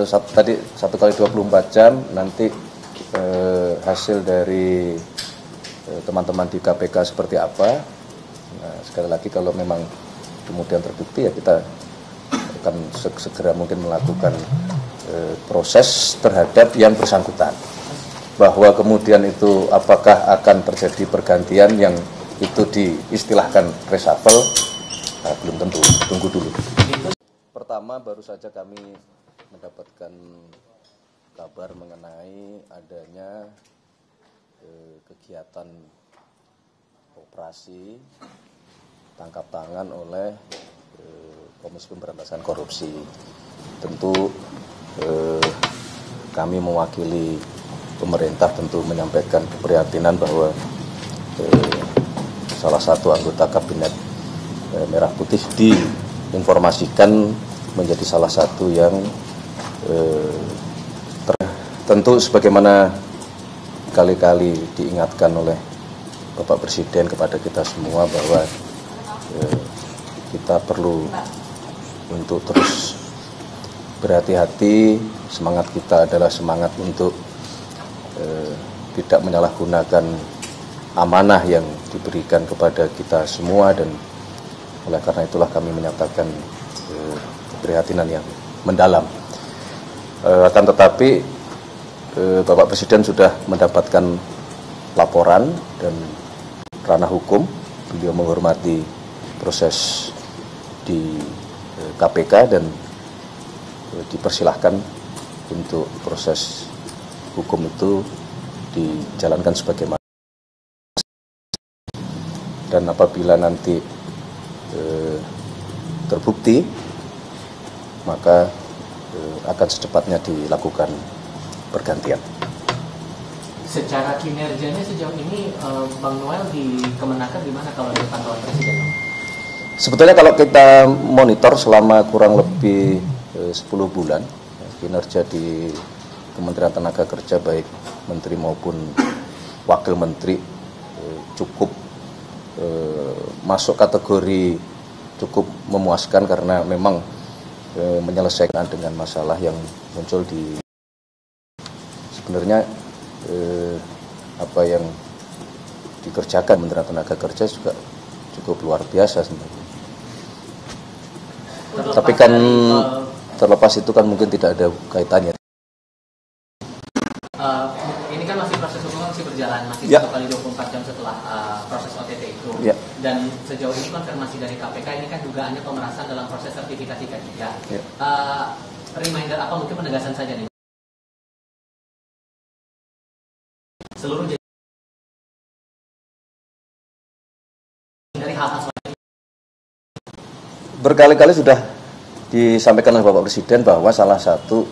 Tadi 1 kali 24 jam nanti hasil dari teman-teman di KPK seperti apa. Nah, sekali lagi kalau memang kemudian terbukti ya kita akan segera mungkin melakukan proses terhadap yang bersangkutan. Bahwa kemudian itu apakah akan terjadi pergantian yang itu diistilahkan reshuffle, nah, belum tentu, tunggu dulu. Pertama baru saja kami mendapatkan kabar mengenai adanya kegiatan operasi tangkap tangan oleh Komisi Pemberantasan Korupsi. Tentu kami mewakili pemerintah tentu menyampaikan keprihatinan bahwa salah satu anggota kabinet Merah Putih diinformasikan menjadi salah satu yang tentu sebagaimana kali-kali diingatkan oleh Bapak Presiden kepada kita semua bahwa kita perlu untuk terus berhati-hati. Semangat kita adalah semangat untuk tidak menyalahgunakan amanah yang diberikan kepada kita semua, dan oleh karena itulah kami menyatakan keprihatinan yang mendalam. Akan tetapi Bapak Presiden sudah mendapatkan laporan dan ranah hukum, beliau menghormati proses di KPK dan dipersilahkan untuk proses hukum itu dijalankan sebagaimana. Dan apabila nanti terbukti, maka akan secepatnya dilakukan pergantian. Secara kinerjanya sejauh ini, Bang Noel di Kemenaker gimana kalau dari pantauan Presiden? Sebetulnya kalau kita monitor selama kurang lebih 10 bulan, kinerja di Kementerian Tenaga Kerja baik Menteri maupun Wakil Menteri cukup masuk kategori cukup memuaskan, karena memang menyelesaikan dengan masalah yang muncul di sebenarnya apa yang dikerjakan Kementerian Tenaga Kerja juga cukup luar biasa sebenarnya. Tapi kan terlepas itu kan mungkin tidak ada kaitannya. Ini kan masih proses hukum masih berjalan, masih 1 kali 24 jam setelah proses OTT itu. Ya. Dan sejauh ini konfirmasi dari KPK ini kan dugaannya pemerasan dalam proses sertifikasi K3. Ya. Reminder apa, mungkin penegasan saja nih. Seluruh dari hal-hal berkali-kali sudah disampaikan oleh Bapak Presiden bahwa salah satu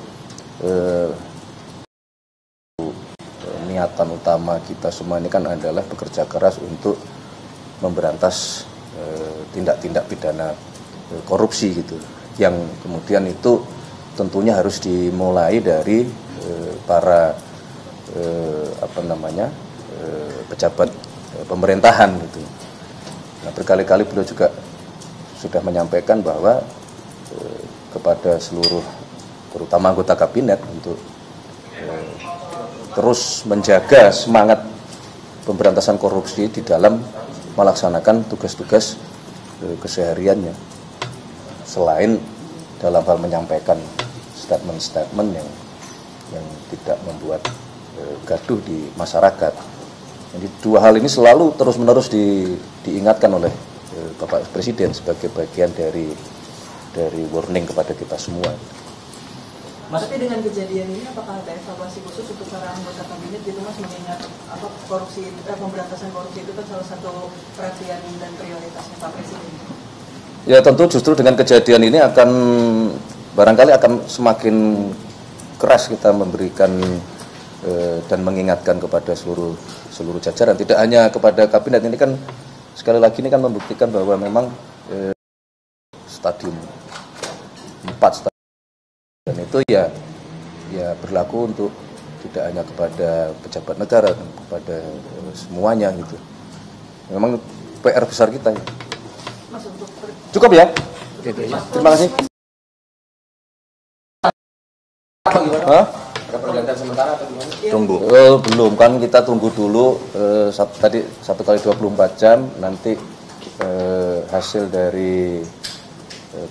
niatan utama kita semua ini kan adalah bekerja keras untuk memberantas tindak-tindak pidana korupsi gitu, yang kemudian itu tentunya harus dimulai dari para pejabat pemerintahan gitu. Nah, berkali-kali beliau juga sudah menyampaikan bahwa kepada seluruh terutama anggota kabinet untuk terus menjaga semangat pemberantasan korupsi di dalam melaksanakan tugas-tugas kesehariannya, selain dalam hal menyampaikan statement-statement yang tidak membuat gaduh di masyarakat. Jadi dua hal ini selalu terus-menerus diingatkan oleh Bapak Presiden sebagai bagian dari warning kepada kita semua. Maksudnya dengan kejadian ini apakah ada evaluasi khusus untuk para anggota kabinet gitu Mas, mengingat korupsi, pemberantasan korupsi itu kan salah satu perhatian dan prioritasnya Pak Presiden? Ya tentu justru dengan kejadian ini barangkali akan semakin keras kita memberikan dan mengingatkan kepada seluruh jajaran, tidak hanya kepada kabinet. Ini kan sekali lagi ini kan membuktikan bahwa memang stadium 4 dan itu ya berlaku untuk tidak hanya kepada pejabat negara, kepada semuanya gitu. Memang PR besar kita ya. Cukup ya? Terima kasih. apa gimana? Hah? Ada pergantian sementara atau gimana? Tunggu. Belum, kan kita tunggu dulu tadi 1x24 jam nanti hasil dari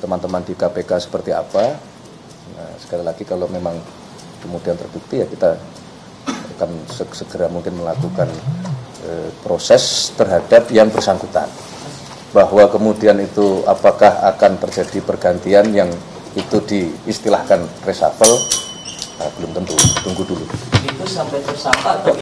teman-teman di KPK seperti apa. Nah, sekali lagi kalau memang kemudian terbukti ya kita akan segera mungkin melakukan proses terhadap yang bersangkutan. Bahwa kemudian itu apakah akan terjadi pergantian yang itu diistilahkan reshuffle, nah, belum tentu, tunggu dulu. Itu sampai tersangka atau